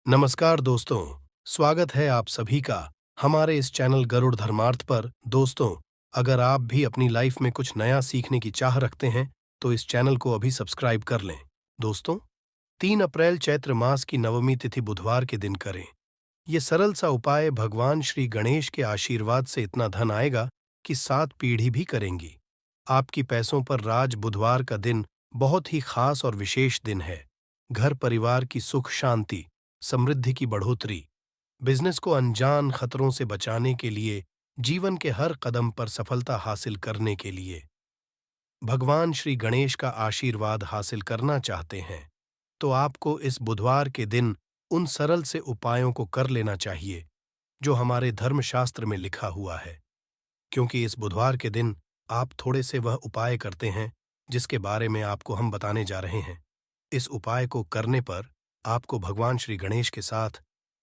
नमस्कार दोस्तों, स्वागत है आप सभी का हमारे इस चैनल गरुड़ धर्मार्थ पर। दोस्तों, अगर आप भी अपनी लाइफ में कुछ नया सीखने की चाह रखते हैं, तो इस चैनल को अभी सब्सक्राइब कर लें। दोस्तों, 3 अप्रैल चैत्र मास की नवमी तिथि बुधवार के दिन करें। ये सरल सा उपाय भगवान श्री गणेश के आशीर्वाद से इतना धन आएगा कि 7 पीढ़ी भी करेंगी। आपकी पैसों पर राज। बुधवार का दिन बहुत ही खास और विशेष दिन है। घर परिवार की सुख शांति, समृद्धि की बढ़ोतरी, बिजनेस को अनजान खतरों से बचाने के लिए, जीवन के हर कदम पर सफलता हासिल करने के लिए भगवान श्री गणेश का आशीर्वाद हासिल करना चाहते हैं, तो आपको इस बुधवार के दिन उन सरल से उपायों को कर लेना चाहिए जो हमारे धर्मशास्त्र में लिखा हुआ है। क्योंकि इस बुधवार के दिन आप थोड़े से वह उपाय करते हैं जिसके बारे में आपको हम बताने जा रहे हैं। इस उपाय को करने पर आपको भगवान श्री गणेश के साथ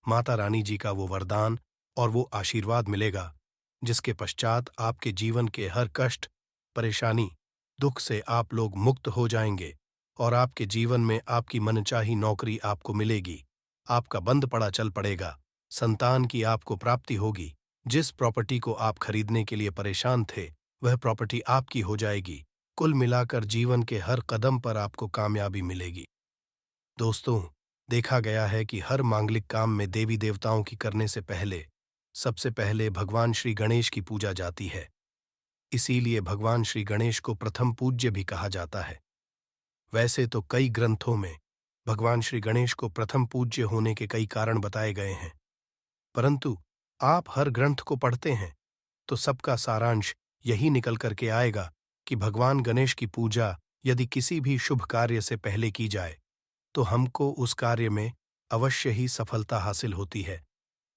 माता रानी जी का वो वरदान और वो आशीर्वाद मिलेगा, जिसके पश्चात आपके जीवन के हर कष्ट, परेशानी, दुख से आप लोग मुक्त हो जाएंगे और आपके जीवन में आपकी मनचाही नौकरी आपको मिलेगी। आपका बंद पड़ा चल पड़ेगा, संतान की आपको प्राप्ति होगी। जिस प्रॉपर्टी को आप खरीदने के लिए परेशान थे, वह प्रॉपर्टी आपकी हो जाएगी। कुल मिलाकर जीवन के हर कदम पर आपको कामयाबी मिलेगी। दोस्तों, देखा गया है कि हर मांगलिक काम में देवी देवताओं की करने से पहले सबसे पहले भगवान श्री गणेश की पूजा जाती है। इसीलिए भगवान श्री गणेश को प्रथम पूज्य भी कहा जाता है। वैसे तो कई ग्रंथों में भगवान श्री गणेश को प्रथम पूज्य होने के कई कारण बताए गए हैं, परंतु आप हर ग्रंथ को पढ़ते हैं तो सबका सारांश यही निकल करके आएगा कि भगवान गणेश की पूजा यदि किसी भी शुभ कार्य से पहले की जाए तो हमको उस कार्य में अवश्य ही सफलता हासिल होती है।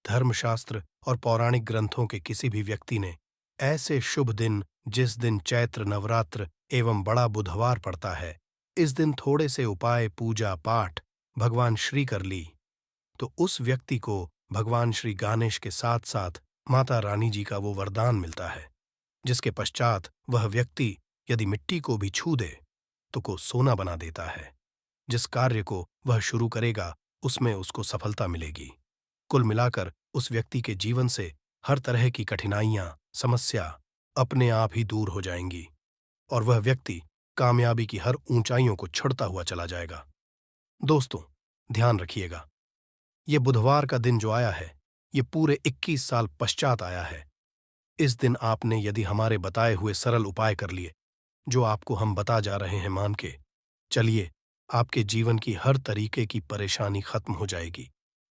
धर्मशास्त्र और पौराणिक ग्रंथों के किसी भी व्यक्ति ने ऐसे शुभ दिन, जिस दिन चैत्र नवरात्र एवं बड़ा बुधवार पड़ता है, इस दिन थोड़े से उपाय, पूजा पाठ भगवान श्री कर ली, तो उस व्यक्ति को भगवान श्री गणेश के साथ साथ माता रानी जी का वो वरदान मिलता है, जिसके पश्चात वह व्यक्ति यदि मिट्टी को भी छू दे तो को सोना बना देता है। जिस कार्य को वह शुरू करेगा उसमें उसको सफलता मिलेगी। कुल मिलाकर उस व्यक्ति के जीवन से हर तरह की कठिनाइयां, समस्या अपने आप ही दूर हो जाएंगी और वह व्यक्ति कामयाबी की हर ऊंचाइयों को छड़ता हुआ चला जाएगा। दोस्तों, ध्यान रखिएगा, ये बुधवार का दिन जो आया है, ये पूरे 21 साल पश्चात आया है। इस दिन आपने यदि हमारे बताए हुए सरल उपाय कर लिए, जो आपको हम बता जा रहे हैं, मान के चलिए, आपके जीवन की हर तरीके की परेशानी खत्म हो जाएगी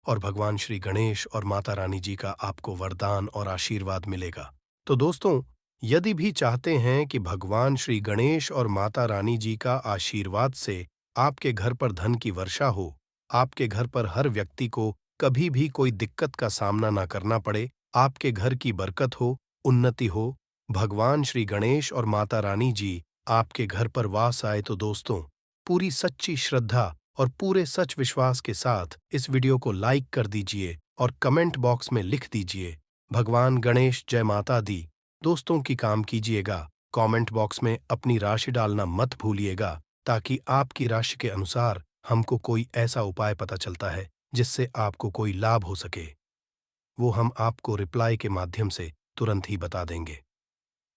और भगवान श्री गणेश और माता रानी जी का आपको वरदान और आशीर्वाद मिलेगा। तो दोस्तों, यदि भी चाहते हैं कि भगवान श्री गणेश और माता रानी जी का आशीर्वाद से आपके घर पर धन की वर्षा हो, आपके घर पर हर व्यक्ति को कभी भी कोई दिक्कत का सामना ना करना पड़े, आपके घर की बरकत हो, उन्नति हो, भगवान श्री गणेश और माता रानी जी आपके घर पर वास आए, तो दोस्तों, पूरी सच्ची श्रद्धा और पूरे सच विश्वास के साथ इस वीडियो को लाइक कर दीजिए और कमेंट बॉक्स में लिख दीजिए, भगवान गणेश जय माता दी। दोस्तों की काम कीजिएगा, कमेंट बॉक्स में अपनी राशि डालना मत भूलिएगा, ताकि आपकी राशि के अनुसार हमको कोई ऐसा उपाय पता चलता है जिससे आपको कोई लाभ हो सके, वो हम आपको रिप्लाई के माध्यम से तुरंत ही बता देंगे।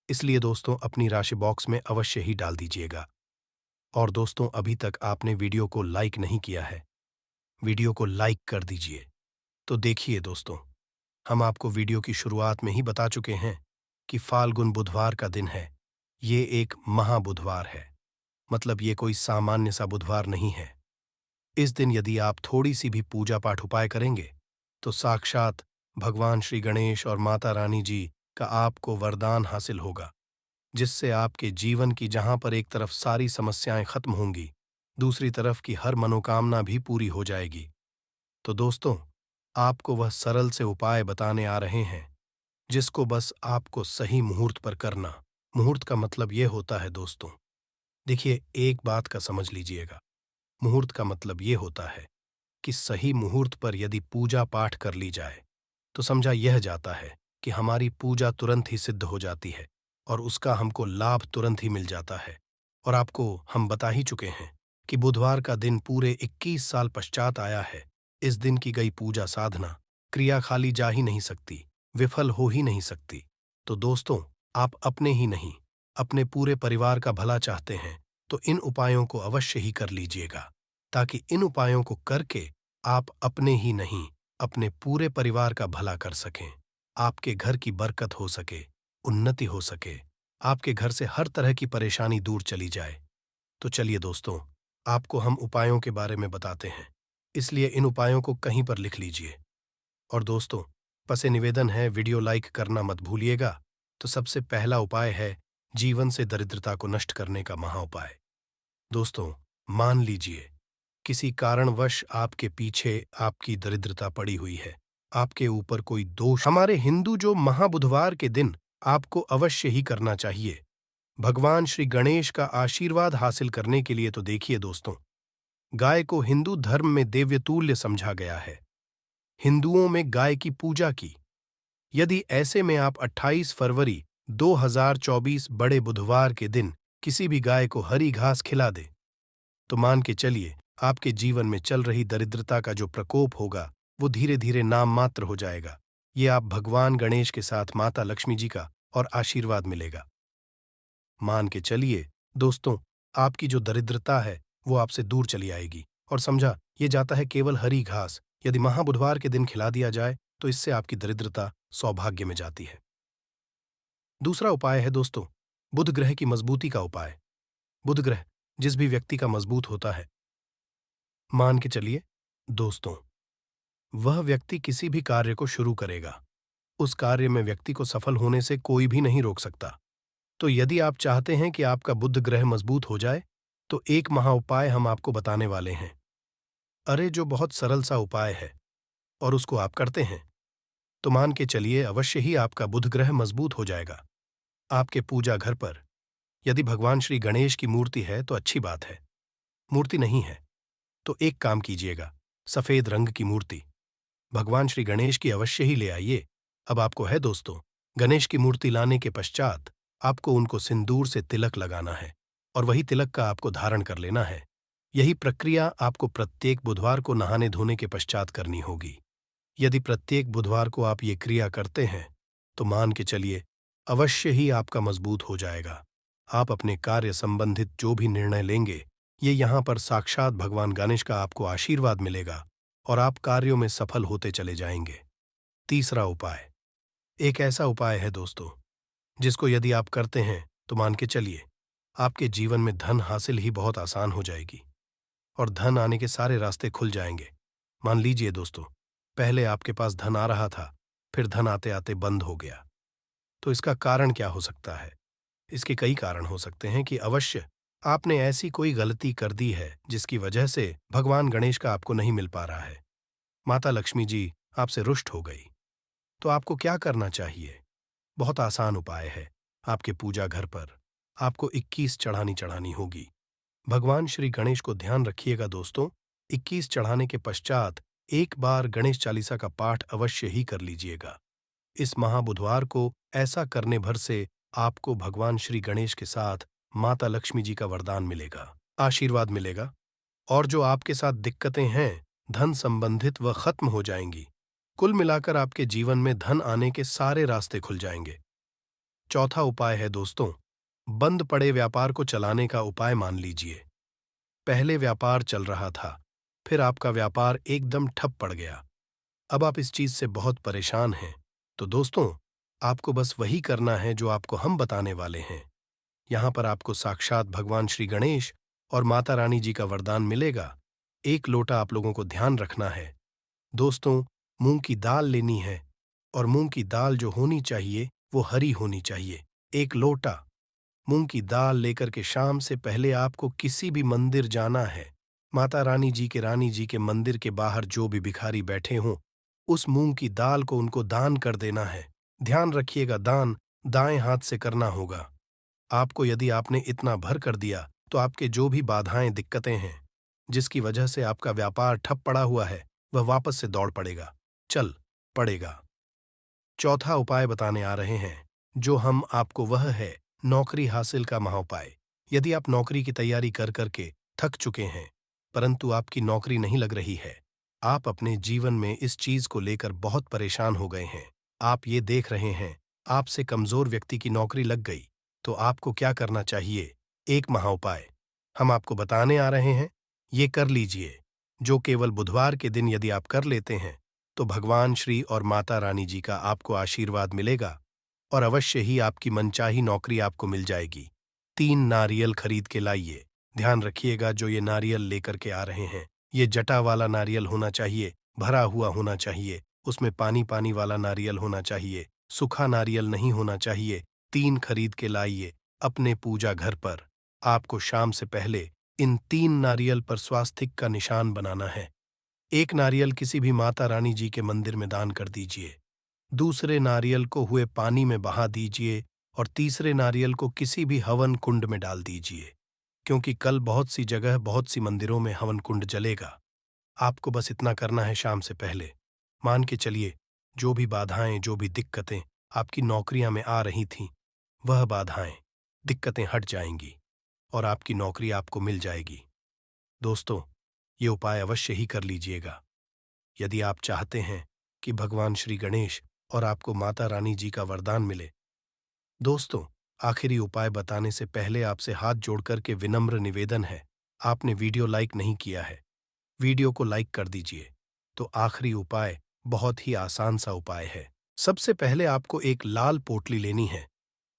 इसलिए दोस्तों, अपनी राशि बॉक्स में अवश्य ही डाल दीजिएगा। और दोस्तों, अभी तक आपने वीडियो को लाइक नहीं किया है, वीडियो को लाइक कर दीजिए। तो देखिए दोस्तों, हम आपको वीडियो की शुरुआत में ही बता चुके हैं कि फाल्गुन बुधवार का दिन है। ये एक महाबुधवार है, मतलब ये कोई सामान्य सा बुधवार नहीं है। इस दिन यदि आप थोड़ी सी भी पूजा पाठ उपाय करेंगे तो साक्षात भगवान श्री गणेश और माता रानी जी का आपको वरदान हासिल होगा, जिससे आपके जीवन की जहां पर एक तरफ सारी समस्याएं खत्म होंगी, दूसरी तरफ की हर मनोकामना भी पूरी हो जाएगी। तो दोस्तों, आपको वह सरल से उपाय बताने आ रहे हैं, जिसको बस आपको सही मुहूर्त पर करना। मुहूर्त का मतलब यह होता है दोस्तों, देखिए, एक बात का समझ लीजिएगा, मुहूर्त का मतलब यह होता है कि सही मुहूर्त पर यदि पूजा पाठ कर ली जाए तो समझा यह जाता है कि हमारी पूजा तुरंत ही सिद्ध हो जाती है और उसका हमको लाभ तुरंत ही मिल जाता है। और आपको हम बता ही चुके हैं कि बुधवार का दिन पूरे 21 साल पश्चात आया है, इस दिन की गई पूजा साधना क्रिया खाली जा ही नहीं सकती, विफल हो ही नहीं सकती। तो दोस्तों, आप अपने ही नहीं, अपने पूरे परिवार का भला चाहते हैं तो इन उपायों को अवश्य ही कर लीजिएगा, ताकि इन उपायों को करके आप अपने ही नहीं, अपने पूरे परिवार का भला कर सकें, आपके घर की बरकत हो सके, उन्नति हो सके, आपके घर से हर तरह की परेशानी दूर चली जाए। तो चलिए दोस्तों, आपको हम उपायों के बारे में बताते हैं, इसलिए इन उपायों को कहीं पर लिख लीजिए। और दोस्तों, पसे निवेदन है, वीडियो लाइक करना मत भूलिएगा। तो सबसे पहला उपाय है जीवन से दरिद्रता को नष्ट करने का महाउपाय। दोस्तों, मान लीजिए किसी कारणवश आपके पीछे आपकी दरिद्रता पड़ी हुई है, आपके ऊपर कोई दोष। हमारे हिंदू जो महाबुधवार के दिन आपको अवश्य ही करना चाहिए भगवान श्री गणेश का आशीर्वाद हासिल करने के लिए। तो देखिए दोस्तों, गाय को हिंदू धर्म में देव्यतुल्य समझा गया है, हिंदुओं में गाय की पूजा की। यदि ऐसे में आप 28 फरवरी 2024 बड़े बुधवार के दिन किसी भी गाय को हरी घास खिला दे, तो मान के चलिए आपके जीवन में चल रही दरिद्रता का जो प्रकोप होगा वो धीरे धीरे नाम मात्र हो जाएगा। ये आप भगवान गणेश के साथ माता लक्ष्मी जी का और आशीर्वाद मिलेगा। मान के चलिए दोस्तों, आपकी जो दरिद्रता है वो आपसे दूर चली आएगी। और समझा ये जाता है केवल हरी घास यदि महाबुधवार के दिन खिला दिया जाए तो इससे आपकी दरिद्रता सौभाग्य में जाती है। दूसरा उपाय है दोस्तों, बुध ग्रह की मजबूती का उपाय। बुध ग्रह जिस भी व्यक्ति का मजबूत होता है, मान के चलिए दोस्तों, वह व्यक्ति किसी भी कार्य को शुरू करेगा, उस कार्य में व्यक्ति को सफल होने से कोई भी नहीं रोक सकता। तो यदि आप चाहते हैं कि आपका बुध ग्रह मजबूत हो जाए तो एक महाउपाय हम आपको बताने वाले हैं। अरे जो बहुत सरल सा उपाय है और उसको आप करते हैं तो मान के चलिए अवश्य ही आपका बुध ग्रह मजबूत हो जाएगा। आपके पूजा घर पर यदि भगवान श्री गणेश की मूर्ति है तो अच्छी बात है, मूर्ति नहीं है तो एक काम कीजिएगा, सफेद रंग की मूर्ति भगवान श्री गणेश की अवश्य ही ले आइए। अब आपको है दोस्तों, गणेश की मूर्ति लाने के पश्चात आपको उनको सिंदूर से तिलक लगाना है और वही तिलक का आपको धारण कर लेना है। यही प्रक्रिया आपको प्रत्येक बुधवार को नहाने धोने के पश्चात करनी होगी। यदि प्रत्येक बुधवार को आप ये क्रिया करते हैं तो मान के चलिए अवश्य ही आपका मजबूत हो जाएगा। आप अपने कार्य संबंधित जो भी निर्णय लेंगे, ये यहाँ पर साक्षात भगवान गणेश का आपको आशीर्वाद मिलेगा और आप कार्यों में सफल होते चले जाएंगे। तीसरा उपाय एक ऐसा उपाय है दोस्तों, जिसको यदि आप करते हैं तो मान के चलिए आपके जीवन में धन हासिल ही बहुत आसान हो जाएगी और धन आने के सारे रास्ते खुल जाएंगे। मान लीजिए दोस्तों, पहले आपके पास धन आ रहा था, फिर धन आते आते बंद हो गया। तो इसका कारण क्या हो सकता है? इसके कई कारण हो सकते हैं कि अवश्य आपने ऐसी कोई गलती कर दी है जिसकी वजह से भगवान गणेश का आपको नहीं मिल पा रहा है, माता लक्ष्मी जी आपसे रुष्ट हो गई। तो आपको क्या करना चाहिए? बहुत आसान उपाय है। आपके पूजा घर पर आपको 21 चढ़ानी होगी। भगवान श्री गणेश को ध्यान रखिएगा दोस्तों, 21 चढ़ाने के पश्चात एक बार गणेश चालीसा का पाठ अवश्य ही कर लीजिएगा। इस महाबुधवार को ऐसा करने भर से आपको भगवान श्री गणेश के साथ माता लक्ष्मी जी का वरदान मिलेगा, आशीर्वाद मिलेगा और जो आपके साथ दिक्कतें हैं धन संबंधित वह खत्म हो जाएंगी। कुल मिलाकर आपके जीवन में धन आने के सारे रास्ते खुल जाएंगे। चौथा उपाय है दोस्तों, बंद पड़े व्यापार को चलाने का उपाय। मान लीजिए पहले व्यापार चल रहा था, फिर आपका व्यापार एकदम ठप पड़ गया, अब आप इस चीज से बहुत परेशान हैं। तो दोस्तों, आपको बस वही करना है जो आपको हम बताने वाले हैं। यहां पर आपको साक्षात भगवान श्री गणेश और माता रानी जी का वरदान मिलेगा। एक लोटा आप लोगों को ध्यान रखना है दोस्तों, मूंग की दाल लेनी है और मूंग की दाल जो होनी चाहिए वो हरी होनी चाहिए। एक लोटा मूंग की दाल लेकर के शाम से पहले आपको किसी भी मंदिर जाना है। माता रानी जी के मंदिर के बाहर जो भी भिखारी बैठे हों, उस मूंग की दाल को उनको दान कर देना है। ध्यान रखिएगा, दान दाएं हाथ से करना होगा। आपको यदि आपने इतना भर कर दिया तो आपके जो भी बाधाएं दिक्कतें हैं, जिसकी वजह से आपका व्यापार ठप पड़ा हुआ है, वह वापस से दौड़ पड़ेगा, चल पड़ेगा। चौथा उपाय बताने आ रहे हैं जो हम आपको, वह है नौकरी हासिल का महाउपाय। यदि आप नौकरी की तैयारी कर करके थक चुके हैं परंतु आपकी नौकरी नहीं लग रही है, आप अपने जीवन में इस चीज को लेकर बहुत परेशान हो गए हैं। आप ये देख रहे हैं, आपसे कमजोर व्यक्ति की नौकरी लग गई, तो आपको क्या करना चाहिए? एक महाउपाय हम आपको बताने आ रहे हैं, ये कर लीजिए, जो केवल बुधवार के दिन यदि आप कर लेते हैं, तो भगवान श्री और माता रानी जी का आपको आशीर्वाद मिलेगा और अवश्य ही आपकी मनचाही नौकरी आपको मिल जाएगी। 3 नारियल खरीद के लाइए। ध्यान रखिएगा, जो ये नारियल लेकर के आ रहे हैं, ये जटा वाला नारियल होना चाहिए, भरा हुआ होना चाहिए, उसमें पानी पानी वाला नारियल होना चाहिए, सूखा नारियल नहीं होना चाहिए। 3 खरीद के लाइए अपने पूजा घर पर। आपको शाम से पहले इन 3 नारियल पर स्वास्तिक का निशान बनाना है। एक नारियल किसी भी माता रानी जी के मंदिर में दान कर दीजिए, दूसरे नारियल को हुए पानी में बहा दीजिए और तीसरे नारियल को किसी भी हवन कुंड में डाल दीजिए, क्योंकि कल बहुत सी जगह, बहुत सी मंदिरों में हवन कुंड जलेगा। आपको बस इतना करना है शाम से पहले। मान के चलिए, जो भी बाधाएं, जो भी दिक्कतें आपकी नौकरियां में आ रही थीं, वह बाधाएं, दिक्कतें हट जाएंगी और आपकी नौकरी आपको मिल जाएगी। दोस्तों, ये उपाय अवश्य ही कर लीजिएगा। यदि आप चाहते हैं कि भगवान श्री गणेश और आपको माता रानी जी का वरदान मिले। दोस्तों, आखिरी उपाय बताने से पहले आपसे हाथ जोड़कर के विनम्र निवेदन है, आपने वीडियो लाइक नहीं किया है, वीडियो को लाइक कर दीजिए। तो आखिरी उपाय बहुत ही आसान सा उपाय है। सबसे पहले आपको एक लाल पोटली लेनी है।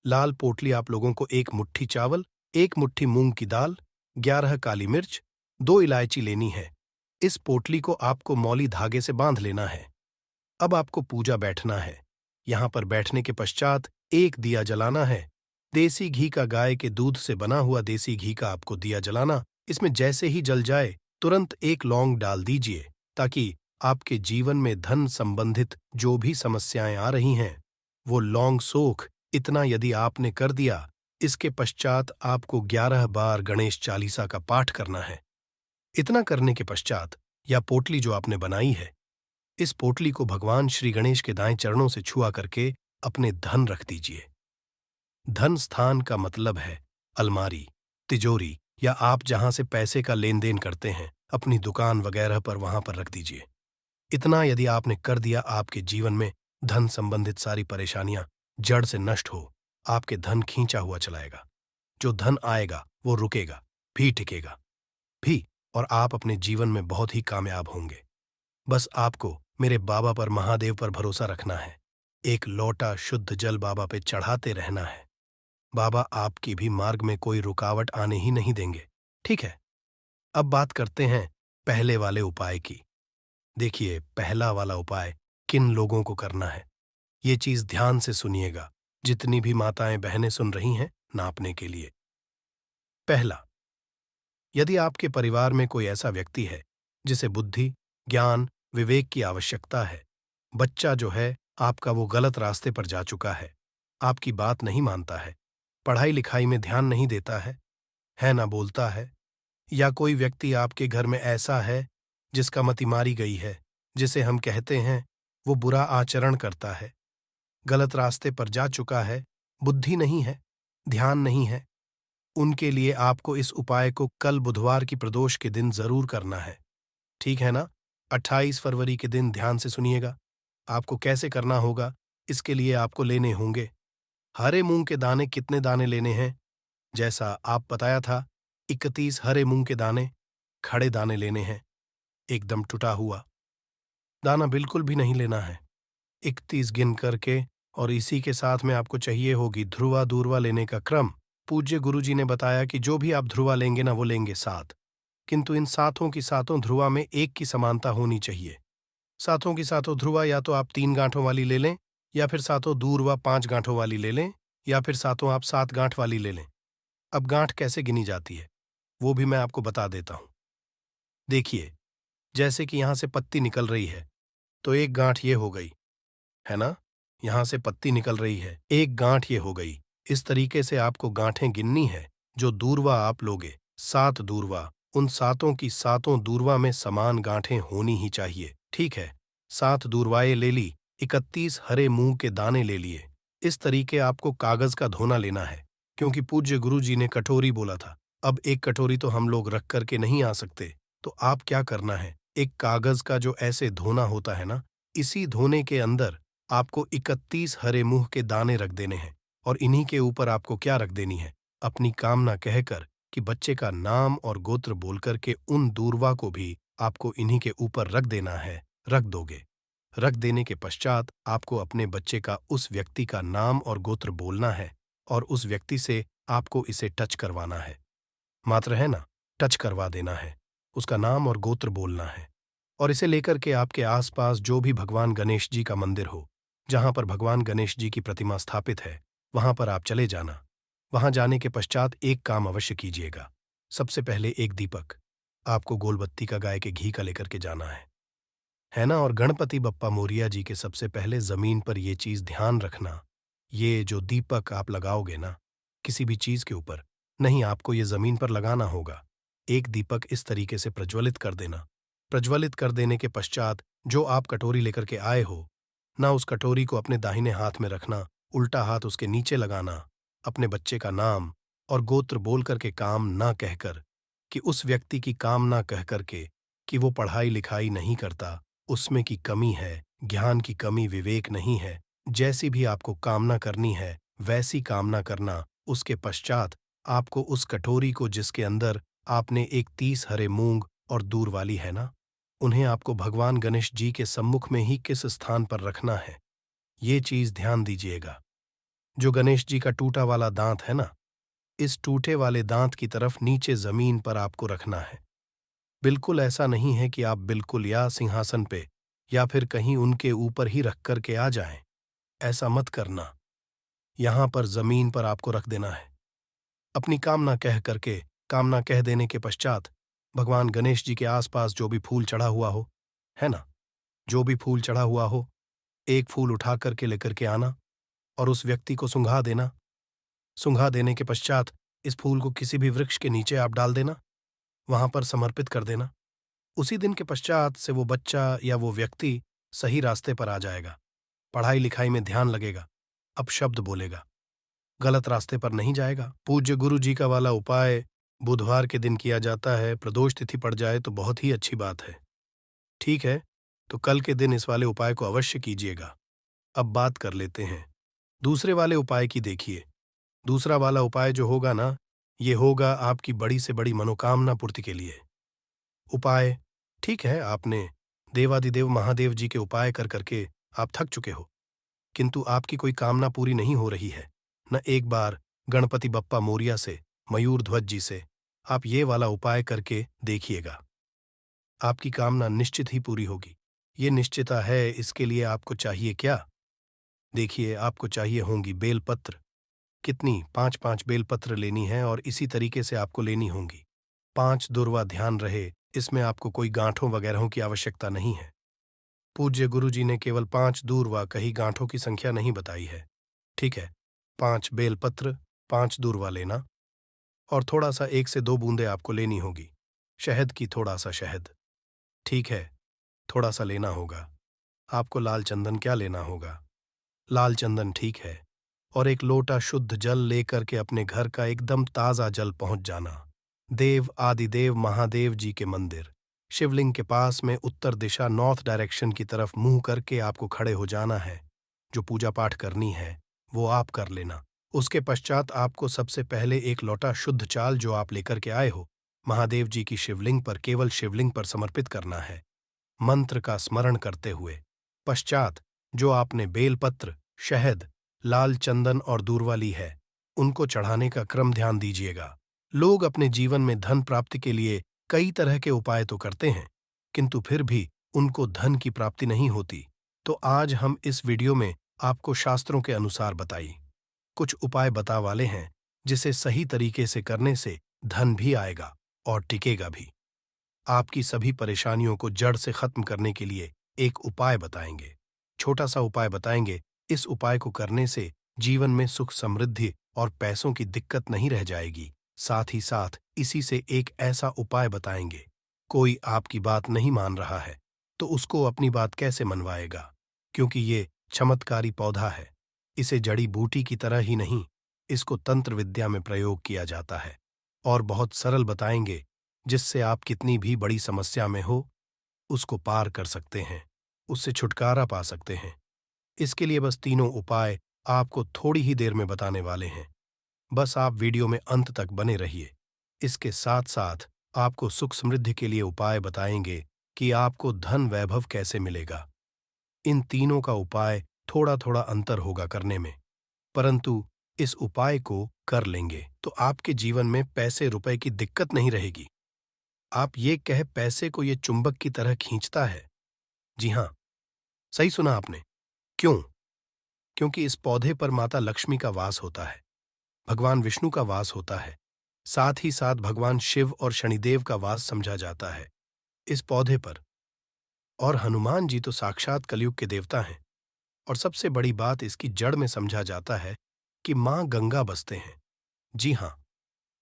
लाल पोटली आप लोगों को 1 मुट्ठी चावल, 1 मुट्ठी मूंग की दाल, 11 काली मिर्च, 2 इलायची लेनी है। इस पोटली को आपको मौली धागे से बांध लेना है। अब आपको पूजा बैठना है। यहाँ पर बैठने के पश्चात एक दिया जलाना है। देसी घी का, गाय के दूध से बना हुआ देसी घी का आपको दिया जलाना। इसमें जैसे ही जल जाए तुरंत 1 लौंग डाल दीजिए, ताकि आपके जीवन में धन संबंधित जो भी समस्याएं आ रही हैं, वो लौंग सोख। इतना यदि आपने कर दिया, इसके पश्चात आपको 11 बार गणेश चालीसा का पाठ करना है। इतना करने के पश्चात या पोटली जो आपने बनाई है, इस पोटली को भगवान श्री गणेश के दाएं चरणों से छुआ करके अपने धन रख दीजिए। धन स्थान का मतलब है अलमारी, तिजोरी या आप जहां से पैसे का लेन देन करते हैं, अपनी दुकान वगैरह पर, वहां पर रख दीजिए। इतना यदि आपने कर दिया, आपके जीवन में धन संबंधित सारी परेशानियां जड़ से नष्ट हो, आपके धन खींचा हुआ चलाएगा। जो धन आएगा वो रुकेगा भी, टिकेगा भी, और आप अपने जीवन में बहुत ही कामयाब होंगे। बस आपको मेरे बाबा पर, महादेव पर भरोसा रखना है। एक लोटा शुद्ध जल बाबा पे चढ़ाते रहना है। बाबा आपकी भी मार्ग में कोई रुकावट आने ही नहीं देंगे। ठीक है, अब बात करते हैं पहले वाले उपाय की। देखिए, पहला वाला उपाय किन लोगों को करना है, ये चीज ध्यान से सुनिएगा। जितनी भी माताएं बहनें सुन रही हैं, नापने के लिए। पहला, यदि आपके परिवार में कोई ऐसा व्यक्ति है जिसे बुद्धि, ज्ञान, विवेक की आवश्यकता है, बच्चा जो है आपका वो गलत रास्ते पर जा चुका है, आपकी बात नहीं मानता है, पढ़ाई लिखाई में ध्यान नहीं देता है ना बोलता है, या कोई व्यक्ति आपके घर में ऐसा है जिसका मति मारी गई है, जिसे हम कहते हैं वो बुरा आचरण करता है, गलत रास्ते पर जा चुका है, बुद्धि नहीं है, ध्यान नहीं है, उनके लिए आपको इस उपाय को कल बुधवार की प्रदोष के दिन जरूर करना है। ठीक है ना? 28 फरवरी के दिन ध्यान से सुनिएगा। आपको कैसे करना होगा, इसके लिए आपको लेने होंगे हरे मूंग के दाने। कितने दाने लेने हैं? जैसा आप बताया था, 31 हरे मूंग के दाने, खड़े दाने लेने हैं, एकदम टूटा हुआ दाना बिल्कुल भी नहीं लेना है। 31 गिन करके, और इसी के साथ में आपको चाहिए होगी ध्रुवा दूर्वा लेने का क्रम। पूज्य गुरुजी ने बताया कि जो भी आप ध्रुवा लेंगे ना, वो लेंगे 7, किंतु इन सातों की सातों ध्रुवा में एक की समानता होनी चाहिए। सातों की सातों ध्रुवा या तो आप 3 गांठों वाली ले लें, या फिर सातों दूर्वा 5 गांठों वाली ले लें, या फिर सातों आप 7 गांठ वाली ले लें। अब गांठ कैसे गिनी जाती है वो भी मैं आपको बता देता हूं। देखिए, जैसे कि यहां से पत्ती निकल रही है, तो एक गांठ ये हो गई, है ना? यहां से पत्ती निकल रही है, एक गांठ ये हो गई। इस तरीके से आपको गांठें गिननी है। जो दूर्वा आप लोगे, 7 दूर्वा, उन सातों की सातों दूर्वा में समान गांठें होनी ही चाहिए। ठीक है, 7 दूर्वाएं ले ली, 31 हरे मूंग के दाने ले लिए। इस तरीके आपको कागज का धोना लेना है, क्योंकि पूज्य गुरु जी ने कटोरी बोला था। अब एक कटोरी तो हम लोग रख करके नहीं आ सकते, तो आप क्या करना है, एक कागज का जो ऐसे धोना होता है ना, इसी धोने के अंदर आपको 31 हरे मूंग के दाने रख देने हैं और इन्हीं के ऊपर आपको क्या रख देनी है, अपनी कामना कहकर कि बच्चे का नाम और गोत्र बोलकर के उन दूर्वा को भी आपको इन्हीं के ऊपर रख देना है, रख दोगे। रख देने के पश्चात आपको अपने बच्चे का उस व्यक्ति का नाम और गोत्र बोलना है और उस व्यक्ति से आपको इसे टच करवाना है। मात्र है ना, टच करवा देना है, उसका नाम और गोत्र बोलना है और इसे लेकर के आपके आसपास जो भी भगवान गणेश जी का मंदिर हो, जहां पर भगवान गणेश जी की प्रतिमा स्थापित है, वहां पर आप चले जाना। वहां जाने के पश्चात एक काम अवश्य कीजिएगा। सबसे पहले एक दीपक आपको गोलबत्ती का गाय के घी का लेकर के जाना है ना। और गणपति बप्पा मोरिया जी के सबसे पहले जमीन पर ये चीज ध्यान रखना, ये जो दीपक आप लगाओगे ना किसी भी चीज के ऊपर, नहीं, आपको ये जमीन पर लगाना होगा। एक दीपक इस तरीके से प्रज्वलित कर देना। प्रज्वलित कर देने के पश्चात जो आप कटोरी लेकर के आए हो ना, उस कटोरी को अपने दाहिने हाथ में रखना, उल्टा हाथ उसके नीचे लगाना, अपने बच्चे का नाम और गोत्र बोल करके काम ना कहकर, कि उस व्यक्ति की काम ना कह करके कि वो पढ़ाई लिखाई नहीं करता, उसमें की कमी है, ज्ञान की कमी, विवेक नहीं है, जैसी भी आपको कामना करनी है वैसी कामना करना। उसके पश्चात आपको उस कटोरी को जिसके अंदर आपने 31 हरे मूंग और दूर वाली है ना, उन्हें आपको भगवान गणेश जी के सम्मुख में ही किस स्थान पर रखना है, ये चीज ध्यान दीजिएगा। जो गणेश जी का टूटा वाला दांत है ना, इस टूटे वाले दांत की तरफ नीचे जमीन पर आपको रखना है। बिल्कुल ऐसा नहीं है कि आप बिल्कुल या सिंहासन पे या फिर कहीं उनके ऊपर ही रख कर के आ जाएं। ऐसा मत करना। यहां पर जमीन पर आपको रख देना है। अपनी कामना कह करके, कामना कह देने के पश्चात भगवान गणेश जी के आसपास जो भी फूल चढ़ा हुआ हो, है ना, जो भी फूल चढ़ा हुआ हो, एक फूल उठा करके लेकर के आना और उस व्यक्ति को सुंघा देना। सुंघा देने के पश्चात इस फूल को किसी भी वृक्ष के नीचे आप डाल देना, वहां पर समर्पित कर देना। उसी दिन के पश्चात से वो बच्चा या वो व्यक्ति सही रास्ते पर आ जाएगा, पढ़ाई लिखाई में ध्यान लगेगा, अब शब्द बोलेगा, गलत रास्ते पर नहीं जाएगा। पूज्य गुरु जी का वाला उपाय बुधवार के दिन किया जाता है, प्रदोष तिथि पड़ जाए तो बहुत ही अच्छी बात है। ठीक है, तो कल के दिन इस वाले उपाय को अवश्य कीजिएगा। अब बात कर लेते हैं दूसरे वाले उपाय की। देखिए, दूसरा वाला उपाय जो होगा ना, ये होगा आपकी बड़ी से बड़ी मनोकामना पूर्ति के लिए। उपाय, ठीक है, आपने देवादिदेव महादेव जी के उपाय कर करके आप थक चुके हो, किंतु आपकी कोई कामना पूरी नहीं हो रही है न। एक बार गणपति बप्पा मोरिया से, मयूर ध्वज जी से आप ये वाला उपाय करके देखिएगा, आपकी कामना निश्चित ही पूरी होगी। ये निश्चिता है। इसके लिए आपको चाहिए क्या? देखिए, आपको चाहिए होंगी बेलपत्र। कितनी? 5-5 बेलपत्र लेनी है और इसी तरीके से आपको लेनी होंगी। 5 दुर्वा, ध्यान रहे, इसमें आपको कोई गांठों वगैरहों की आवश्यकता नहीं है। पूज्य गुरु जी ने केवल 5 दूर्वा कही, गांठों की संख्या नहीं बताई है। ठीक है, 5 बेलपत्र, 5 दूर्वा लेना और थोड़ा सा 1 से 2 बूंदे आपको लेनी होगी शहद की, थोड़ा सा शहद। ठीक है, थोड़ा सा लेना होगा। आपको लाल चंदन क्या लेना होगा? लाल चंदन, ठीक है। और एक लोटा शुद्ध जल लेकर के अपने घर का एकदम ताजा जल पहुंच जाना। देव आदिदेव महादेव जी के मंदिर शिवलिंग के पास में उत्तर दिशा, नॉर्थ डायरेक्शन की तरफ मुंह करके आपको खड़े हो जाना है। जो पूजा पाठ करनी है वो आप कर लेना। उसके पश्चात आपको सबसे पहले एक लोटा शुद्ध चाल जो आप लेकर के आए हो, महादेव जी की शिवलिंग पर, केवल शिवलिंग पर समर्पित करना है, मंत्र का स्मरण करते हुए। पश्चात जो आपने बेलपत्र, शहद, लाल चंदन और दूर्वा ली है, उनको चढ़ाने का क्रम ध्यान दीजिएगा। लोग अपने जीवन में धन प्राप्ति के लिए कई तरह के उपाय तो करते हैं, किंतु फिर भी उनको धन की प्राप्ति नहीं होती। तो आज हम इस वीडियो में आपको शास्त्रों के अनुसार बताई कुछ उपाय बता वाले हैं, जिसे सही तरीके से करने से धन भी आएगा और टिकेगा भी। आपकी सभी परेशानियों को जड़ से खत्म करने के लिए एक उपाय बताएंगे, छोटा सा उपाय बताएंगे। इस उपाय को करने से जीवन में सुख, समृद्धि और पैसों की दिक्कत नहीं रह जाएगी। साथ ही साथ इसी से एक ऐसा उपाय बताएंगे, कोई आपकी बात नहीं मान रहा है तो उसको अपनी बात कैसे मनवाएगा, क्योंकि ये चमत्कारी पौधा है। इसे जड़ी बूटी की तरह ही नहीं, इसको तंत्र विद्या में प्रयोग किया जाता है और बहुत सरल बताएंगे, जिससे आप कितनी भी बड़ी समस्या में हो उसको पार कर सकते हैं, उससे छुटकारा पा सकते हैं। इसके लिए बस तीनों उपाय आपको थोड़ी ही देर में बताने वाले हैं। बस आप वीडियो में अंत तक बने रहिए। इसके साथ साथ आपको सुख समृद्धि के लिए उपाय बताएंगे कि आपको धन वैभव कैसे मिलेगा। इन तीनों का उपाय थोड़ा थोड़ा अंतर होगा करने में, परंतु इस उपाय को कर लेंगे तो आपके जीवन में पैसे रुपए की दिक्कत नहीं रहेगी। आप ये कह पैसे को ये चुंबक की तरह खींचता है। जी हाँ, सही सुना आपने। क्यों? क्योंकि इस पौधे पर माता लक्ष्मी का वास होता है, भगवान विष्णु का वास होता है, साथ ही साथ भगवान शिव और शनिदेव का वास समझा जाता है इस पौधे पर। और हनुमान जी तो साक्षात कलयुग के देवता हैं। और सबसे बड़ी बात इसकी जड़ में समझा जाता है कि मां गंगा बसते हैं। जी हाँ,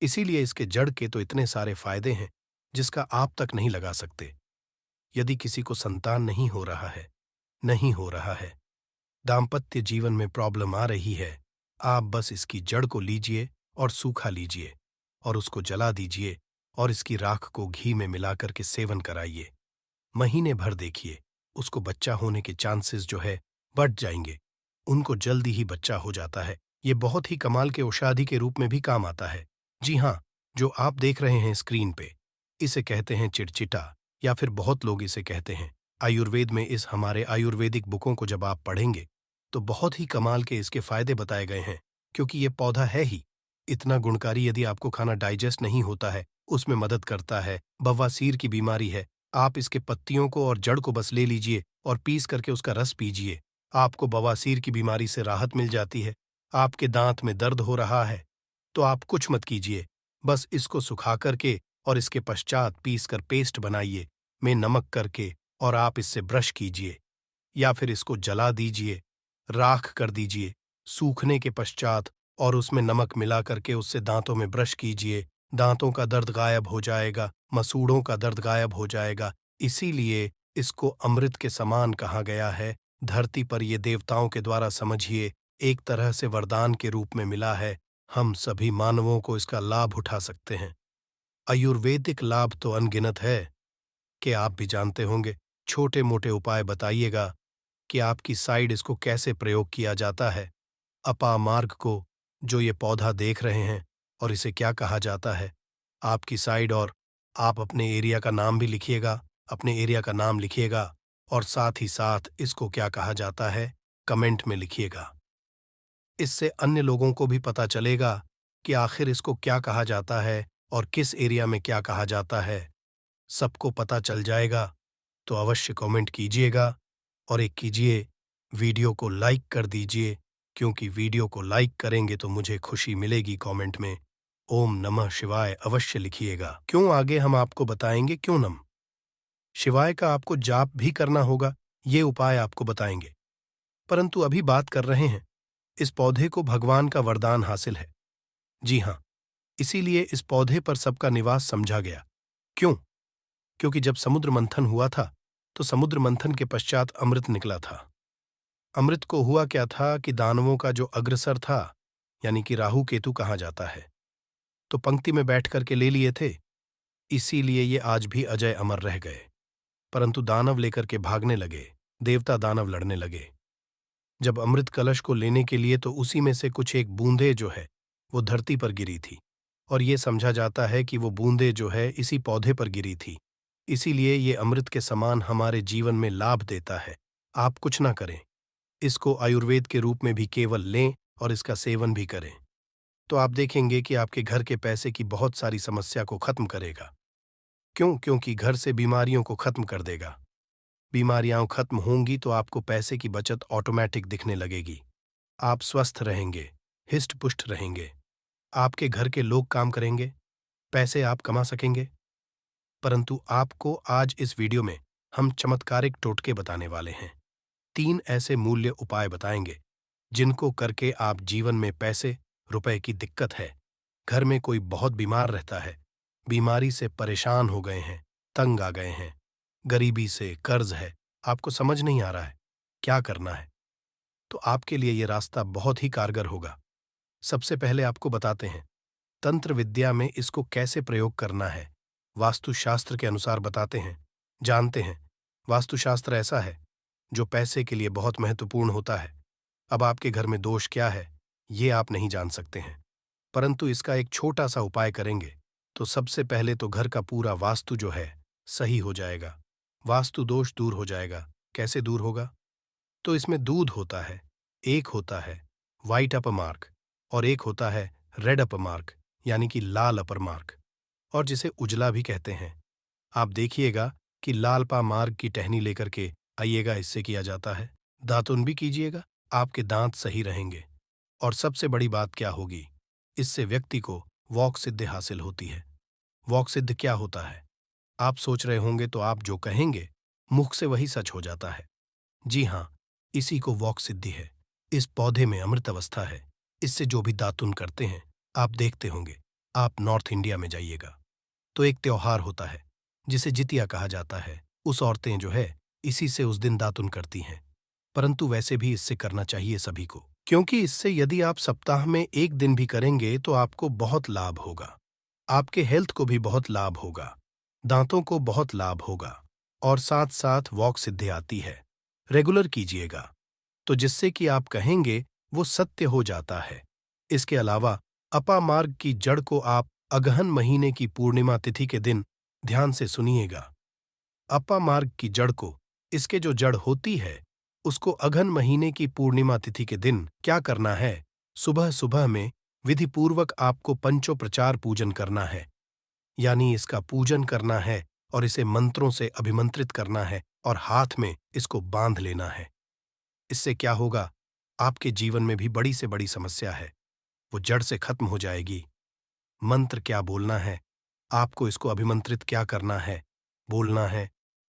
इसीलिए इसके जड़ के तो इतने सारे फायदे हैं जिसका आप तक नहीं लगा सकते। यदि किसी को संतान नहीं हो रहा है, नहीं हो रहा है, दाम्पत्य जीवन में प्रॉब्लम आ रही है, आप बस इसकी जड़ को लीजिए और सूखा लीजिए और उसको जला दीजिए और इसकी राख को घी में मिलाकर के सेवन कराइए। महीने भर देखिए, उसको बच्चा होने के चांसेस जो है बढ़ जाएंगे। उनको जल्दी ही बच्चा हो जाता है। ये बहुत ही कमाल के औषधि के रूप में भी काम आता है। जी हाँ, जो आप देख रहे हैं स्क्रीन पे, इसे कहते हैं चिड़चिटा, या फिर बहुत लोग इसे कहते हैं। आयुर्वेद में इस हमारे आयुर्वेदिक बुकों को जब आप पढ़ेंगे तो बहुत ही कमाल के इसके फायदे बताए गए हैं, क्योंकि ये पौधा है ही इतना गुणकारी। यदि आपको खाना डाइजेस्ट नहीं होता है, उसमें मदद करता है। बवासीर की बीमारी है, आप इसके पत्तियों को और जड़ को बस ले लीजिए और पीस करके उसका रस पीजिए। आपको बवासीर की बीमारी से राहत मिल जाती है। आपके दांत में दर्द हो रहा है तो आप कुछ मत कीजिए, बस इसको सुखा करके और इसके पश्चात पीस कर पेस्ट बनाइए में नमक करके, और आप इससे ब्रश कीजिए या फिर इसको जला दीजिए, राख कर दीजिए सूखने के पश्चात, और उसमें नमक मिला करके उससे दांतों में ब्रश कीजिए। दांतों का दर्द गायब हो जाएगा, मसूड़ों का दर्द गायब हो जाएगा। इसीलिए इसको अमृत के समान कहा गया है। धरती पर ये देवताओं के द्वारा समझिए एक तरह से वरदान के रूप में मिला है। हम सभी मानवों को इसका लाभ उठा सकते हैं। आयुर्वेदिक लाभ तो अनगिनत है कि आप भी जानते होंगे। छोटे मोटे उपाय बताइएगा कि आपकी साइड इसको कैसे प्रयोग किया जाता है। अपामार्ग को जो ये पौधा देख रहे हैं और इसे क्या कहा जाता है आपकी साइड, और आप अपने एरिया का नाम भी लिखिएगा, अपने एरिया का नाम लिखिएगा, और साथ ही साथ इसको क्या कहा जाता है कमेंट में लिखिएगा। इससे अन्य लोगों को भी पता चलेगा कि आखिर इसको क्या कहा जाता है और किस एरिया में क्या कहा जाता है। सबको पता चल जाएगा। तो अवश्य कमेंट कीजिएगा और एक कीजिए, वीडियो को लाइक कर दीजिए, क्योंकि वीडियो को लाइक करेंगे तो मुझे खुशी मिलेगी। कमेंट में ओम नमः शिवाय अवश्य लिखिएगा। क्यों आगे हम आपको बताएंगे क्यों नम शिवाय का आपको जाप भी करना होगा, ये उपाय आपको बताएंगे। परंतु अभी बात कर रहे हैं, इस पौधे को भगवान का वरदान हासिल है। जी हाँ, इसीलिए इस पौधे पर सबका निवास समझा गया। क्यों? क्योंकि जब समुद्र मंथन हुआ था तो समुद्र मंथन के पश्चात अमृत निकला था। अमृत को हुआ क्या था कि दानवों का जो अग्रसर था, यानी कि राहु केतु कहा जाता है, तो पंक्ति में बैठ करके ले लिए थे। इसीलिए ये आज भी अजय अमर रह गए। परंतु दानव लेकर के भागने लगे, देवता दानव लड़ने लगे। जब अमृत कलश को लेने के लिए तो उसी में से कुछ एक बूंदे जो है वो धरती पर गिरी थी, और ये समझा जाता है कि वो बूंदे जो है इसी पौधे पर गिरी थी। इसीलिए ये अमृत के समान हमारे जीवन में लाभ देता है। आप कुछ ना करें, इसको आयुर्वेद के रूप में भी केवल लें और इसका सेवन भी करें, तो आप देखेंगे कि आपके घर के पैसे की बहुत सारी समस्या को खत्म करेगा। क्यों? क्योंकि घर से बीमारियों को खत्म कर देगा। बीमारियां खत्म होंगी तो आपको पैसे की बचत ऑटोमेटिक दिखने लगेगी। आप स्वस्थ रहेंगे, हिष्ट पुष्ट रहेंगे, आपके घर के लोग काम करेंगे, पैसे आप कमा सकेंगे। परंतु आपको आज इस वीडियो में हम चमत्कारिक टोटके बताने वाले हैं। 3 ऐसे मूल्य उपाय बताएंगे जिनको करके आप जीवन में पैसे रुपए की दिक्कत है, घर में कोई बहुत बीमार रहता है, बीमारी से परेशान हो गए हैं, तंग आ गए हैं, गरीबी से कर्ज है, आपको समझ नहीं आ रहा है क्या करना है, तो आपके लिए ये रास्ता बहुत ही कारगर होगा। सबसे पहले आपको बताते हैं तंत्र विद्या में इसको कैसे प्रयोग करना है, वास्तुशास्त्र के अनुसार बताते हैं, जानते हैं वास्तुशास्त्र ऐसा है जो पैसे के लिए बहुत महत्वपूर्ण होता है। अब आपके घर में दोष क्या है, ये आप नहीं जान सकते हैं, परंतु इसका एक छोटा सा उपाय करेंगे तो सबसे पहले तो घर का पूरा वास्तु जो है सही हो जाएगा। वास्तु दोष दूर हो जाएगा। कैसे दूर होगा? तो इसमें दूध होता है, एक होता है व्हाइट अपर मार्क और एक होता है रेड अपर मार्क, यानी कि लाल अपर मार्क, और जिसे उजला भी कहते हैं। आप देखिएगा कि लाल पा मार्ग की टहनी लेकर के आइएगा, इससे किया जाता है। दातुन भी कीजिएगा, आपके दांत सही रहेंगे। और सबसे बड़ी बात क्या होगी, इससे व्यक्ति को वॉक सिद्धि हासिल होती है। वॉक सिद्ध क्या होता है? आप सोच रहे होंगे तो आप जो कहेंगे मुख से वही सच हो जाता है। जी हाँ, इसी को वॉक सिद्धि है। इस पौधे में अमृत अवस्था है। इससे जो भी दातुन करते हैं आप देखते होंगे। आप नॉर्थ इंडिया में जाइएगा तो एक त्योहार होता है जिसे जितिया कहा जाता है। उस औरतें जो है इसी से उस दिन दातुन करती हैं। परंतु वैसे भी इससे करना चाहिए सभी को, क्योंकि इससे यदि आप सप्ताह में एक दिन भी करेंगे तो आपको बहुत लाभ होगा। आपके हेल्थ को भी बहुत लाभ होगा, दांतों को बहुत लाभ होगा, और साथ साथ वॉक सिद्धि आती है। रेगुलर कीजिएगा तो जिससे कि आप कहेंगे वो सत्य हो जाता है। इसके अलावा अपा मार्ग की जड़ को आप अगहन महीने की पूर्णिमा तिथि के दिन ध्यान से सुनिएगा। अपा मार्ग की जड़ को, इसके जो जड़ होती है उसको अगहन महीने की पूर्णिमा तिथि के दिन क्या करना है, सुबह सुबह में विधिपूर्वक आपको पंचोपचार पूजन करना है, यानी इसका पूजन करना है और इसे मंत्रों से अभिमंत्रित करना है और हाथ में इसको बांध लेना है। इससे क्या होगा, आपके जीवन में भी बड़ी से बड़ी समस्या है वो जड़ से खत्म हो जाएगी। मंत्र क्या बोलना है, आपको इसको अभिमंत्रित क्या करना है, बोलना है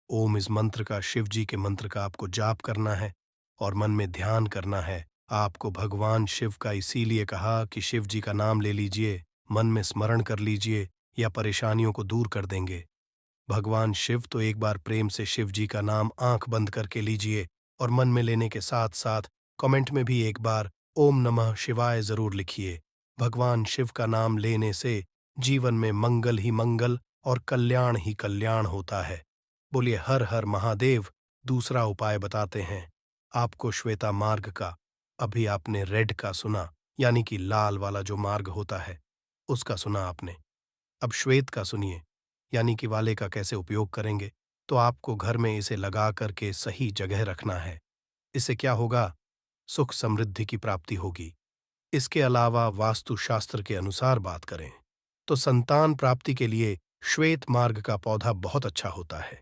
ओम। इस मंत्र का, शिव जी के मंत्र का आपको जाप करना है और मन में ध्यान करना है। आपको भगवान शिव का इसीलिए कहा कि शिव जी का नाम ले लीजिए, मन में स्मरण कर लीजिए या परेशानियों को दूर कर देंगे। भगवान शिव तो एक बार प्रेम से शिव जी का नाम आंख बंद करके लीजिए और मन में लेने के साथ साथ कमेंट में भी एक बार ओम नमः शिवाय जरूर लिखिए। भगवान शिव का नाम लेने से जीवन में मंगल ही मंगल और कल्याण ही कल्याण होता है। बोलिए हर हर महादेव। दूसरा उपाय बताते हैं आपको श्वेता मार्ग का। अभी आपने रेड का सुना, यानी कि लाल वाला जो मार्ग होता है उसका सुना आपने। अब श्वेत का सुनिए, यानी कि वाले का कैसे उपयोग करेंगे। तो आपको घर में इसे लगा करके सही जगह रखना है। इससे क्या होगा, सुख समृद्धि की प्राप्ति होगी। इसके अलावा वास्तुशास्त्र के अनुसार बात करें तो संतान प्राप्ति के लिए श्वेत मार्ग का पौधा बहुत अच्छा होता है।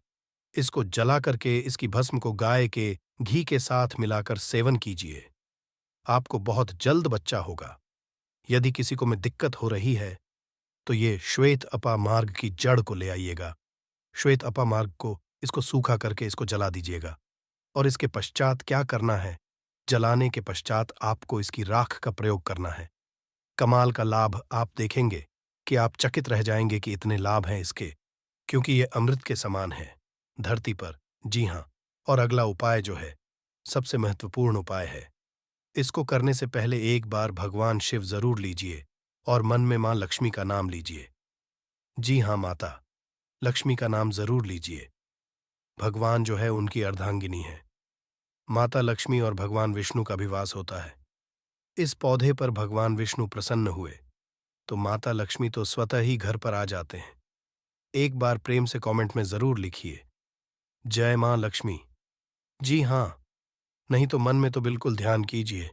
इसको जला करके इसकी भस्म को गाय के घी के साथ मिलाकर सेवन कीजिए, आपको बहुत जल्द बच्चा होगा। यदि किसी को में दिक्कत हो रही है तो ये श्वेत अपा मार्ग की जड़ को ले आइएगा। श्वेत अपा मार्ग को इसको सूखा करके इसको जला दीजिएगा और इसके पश्चात क्या करना है, जलाने के पश्चात आपको इसकी राख का प्रयोग करना है। कमाल का लाभ आप देखेंगे कि आप चकित रह जाएंगे कि इतने लाभ हैं इसके, क्योंकि ये अमृत के समान है धरती पर। जी हाँ, और अगला उपाय जो है सबसे महत्वपूर्ण उपाय है। इसको करने से पहले एक बार भगवान शिव जरूर लीजिए और मन में मां लक्ष्मी का नाम लीजिए। जी हाँ, माता लक्ष्मी का नाम जरूर लीजिए। भगवान जो है उनकी अर्धांगिनी है। माता लक्ष्मी और भगवान विष्णु का भी वास होता है। इस पौधे पर भगवान विष्णु प्रसन्न हुए तो माता लक्ष्मी तो स्वतः ही घर पर आ जाते हैं। एक बार प्रेम से कमेंट में जरूर लिखिए जय मां लक्ष्मी। जी हाँ, नहीं तो मन में तो बिल्कुल ध्यान कीजिए।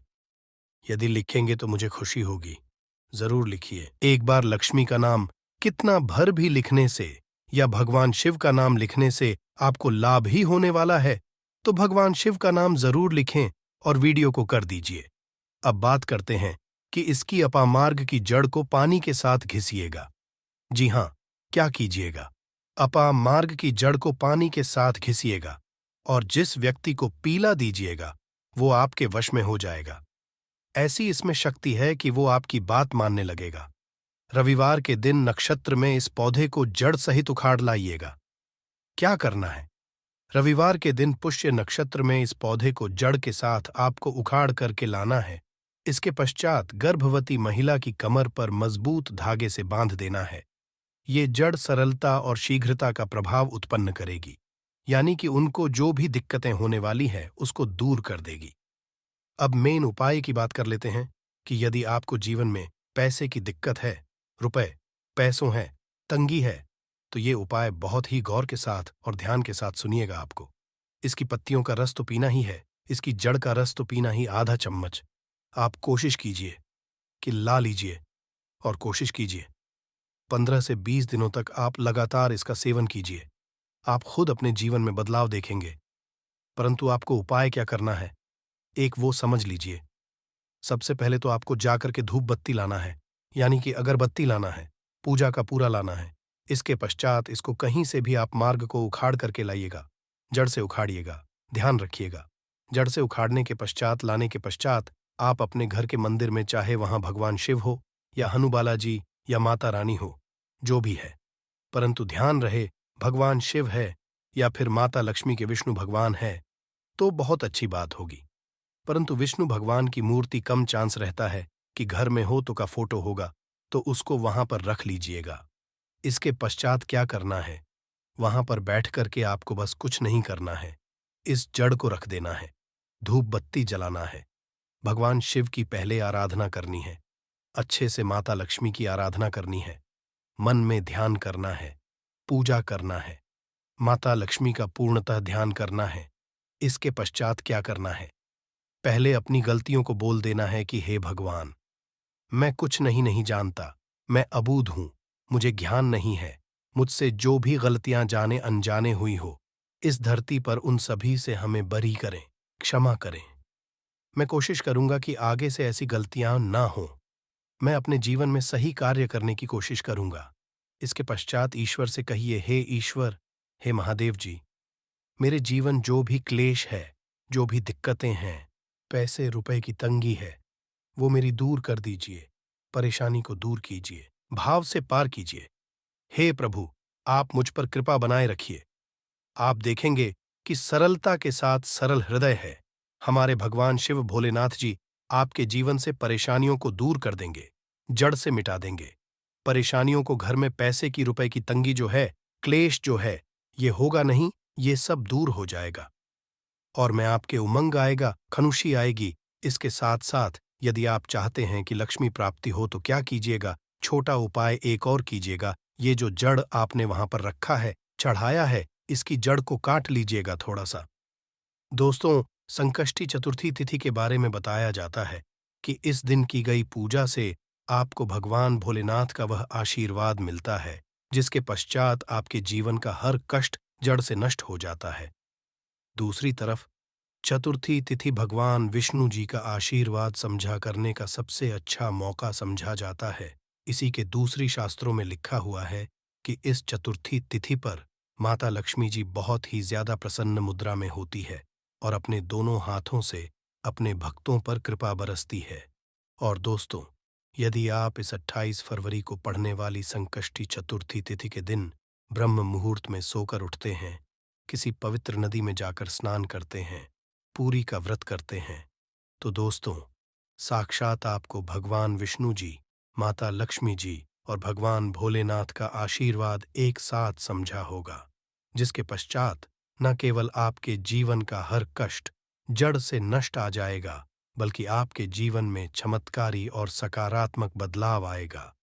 यदि लिखेंगे तो मुझे खुशी होगी। जरूर लिखिए। एक बार लक्ष्मी का नाम कितना भर भी लिखने से या भगवान शिव का नाम लिखने से आपको लाभ ही होने वाला है, तो भगवान शिव का नाम जरूर लिखें और वीडियो को कर दीजिए। अब बात करते हैं कि इसकी अपामार्ग की जड़ को पानी के साथ घिसिएगा। जी हाँ, क्या कीजिएगा, अपामार्ग की जड़ को पानी के साथ घिसिएगा और जिस व्यक्ति को पीला दीजिएगा वो आपके वश में हो जाएगा। ऐसी इसमें शक्ति है कि वो आपकी बात मानने लगेगा। रविवार के दिन नक्षत्र में इस पौधे को जड़ सहित उखाड़ लाइएगा। क्या करना है, रविवार के दिन पुष्य नक्षत्र में इस पौधे को जड़ के साथ आपको उखाड़ करके लाना है। इसके पश्चात गर्भवती महिला की कमर पर मजबूत धागे से बांध देना है। ये जड़ सरलता और शीघ्रता का प्रभाव उत्पन्न करेगी। यानी कि उनको जो भी दिक्कतें होने वाली है उसको दूर कर देगी। अब मेन उपाय की बात कर लेते हैं कि यदि आपको जीवन में पैसे की दिक्कत है, रुपए, पैसों है, तंगी है, तो ये उपाय बहुत ही गौर के साथ और ध्यान के साथ सुनिएगा आपको। इसकी पत्तियों का रस तो पीना ही है, इसकी जड़ का रस तो पीना ही आधा चम्मच। आप कोशिश कीजिए कि ला लीजिए और कोशिश कीजिए 15 से 20 दिनों तक आप लगातार इसका सेवन कीजिए। आप खुद अपने जीवन में बदलाव देखेंगे। परंतु आपको उपाय क्या करना है, एक वो समझ लीजिए। सबसे पहले तो आपको जाकर के धूप बत्ती लाना है, यानी कि अगरबत्ती लाना है, पूजा का पूरा लाना है। इसके पश्चात इसको कहीं से भी आप मार्ग को उखाड़ करके लाइएगा, जड़ से उखाड़िएगा, ध्यान रखिएगा। जड़ से उखाड़ने के पश्चात, लाने के पश्चात आप अपने घर के मंदिर में, चाहे वहां भगवान शिव हो या हनुबाला जी या माता रानी हो, जो भी है, परंतु ध्यान रहे भगवान शिव है या फिर माता लक्ष्मी के विष्णु भगवान है तो बहुत अच्छी बात होगी। परंतु विष्णु भगवान की मूर्ति कम चांस रहता है कि घर में हो तो का फोटो होगा, तो उसको वहां पर रख लीजिएगा। इसके पश्चात क्या करना है, वहां पर बैठ करके आपको बस कुछ नहीं करना है, इस जड़ को रख देना है, धूप बत्ती जलाना है, भगवान शिव की पहले आराधना करनी है, अच्छे से माता लक्ष्मी की आराधना करनी है, मन में ध्यान करना है, पूजा करना है, माता लक्ष्मी का पूर्णतः ध्यान करना है। इसके पश्चात क्या करना है, पहले अपनी गलतियों को बोल देना है कि हे भगवान, मैं कुछ नहीं जानता, मैं अबूझ हूं, मुझे ज्ञान नहीं है, मुझसे जो भी गलतियां जाने अनजाने हुई हो, इस धरती पर उन सभी से हमें बरी करें, क्षमा करें। मैं कोशिश करूंगा कि आगे से ऐसी गलतियां ना हों। मैं अपने जीवन में सही कार्य करने की कोशिश करूंगा। इसके पश्चात ईश्वर से कहिए, हे ईश्वर, हे महादेव जी, मेरे जीवन जो भी क्लेश है, जो भी दिक्कतें हैं, पैसे रुपए की तंगी है, वो मेरी दूर कर दीजिए, परेशानी को दूर कीजिए, भाव से पार कीजिए। हे प्रभु, आप मुझ पर कृपा बनाए रखिए। आप देखेंगे कि सरलता के साथ सरल हृदय है, हमारे भगवान शिव भोलेनाथ जी आपके जीवन से परेशानियों को दूर कर देंगे, जड़ से मिटा देंगे। परेशानियों को, घर में पैसे की, रुपए की तंगी जो है, क्लेश जो है, ये होगा नहीं, ये सब दूर हो जाएगा। और मैं आपके उमंग आएगा, खुशी आएगी। इसके साथ साथ यदि आप चाहते हैं कि लक्ष्मी प्राप्ति हो तो क्या कीजिएगा, छोटा उपाय एक और कीजिएगा। ये जो जड़ आपने वहां पर रखा है, चढ़ाया है, इसकी जड़ को काट लीजिएगा थोड़ा सा। दोस्तों, संकष्टी चतुर्थी तिथि के बारे में बताया जाता है कि इस दिन की गई पूजा से आपको भगवान भोलेनाथ का वह आशीर्वाद मिलता है, जिसके पश्चात आपके जीवन का हर कष्ट जड़ से नष्ट हो जाता है। दूसरी तरफ चतुर्थी तिथि भगवान विष्णु जी का आशीर्वाद समझा करने का सबसे अच्छा मौका समझा जाता है। इसी के दूसरी शास्त्रों में लिखा हुआ है कि इस चतुर्थी तिथि पर माता लक्ष्मी जी बहुत ही ज्यादा प्रसन्न मुद्रा में होती है और अपने दोनों हाथों से अपने भक्तों पर कृपा बरसती है। और दोस्तों, यदि आप इस 28 फरवरी को पड़ने वाली संकष्टी चतुर्थी तिथि के दिन ब्रह्म मुहूर्त में सोकर उठते हैं, किसी पवित्र नदी में जाकर स्नान करते हैं, पूरी का व्रत करते हैं, तो दोस्तों, साक्षात आपको भगवान विष्णु जी, माता लक्ष्मी जी और भगवान भोलेनाथ का आशीर्वाद एक साथ समझा होगा, जिसके पश्चात न केवल आपके जीवन का हर कष्ट जड़ से नष्ट आ जाएगा, बल्कि आपके जीवन में चमत्कारी और सकारात्मक बदलाव आएगा।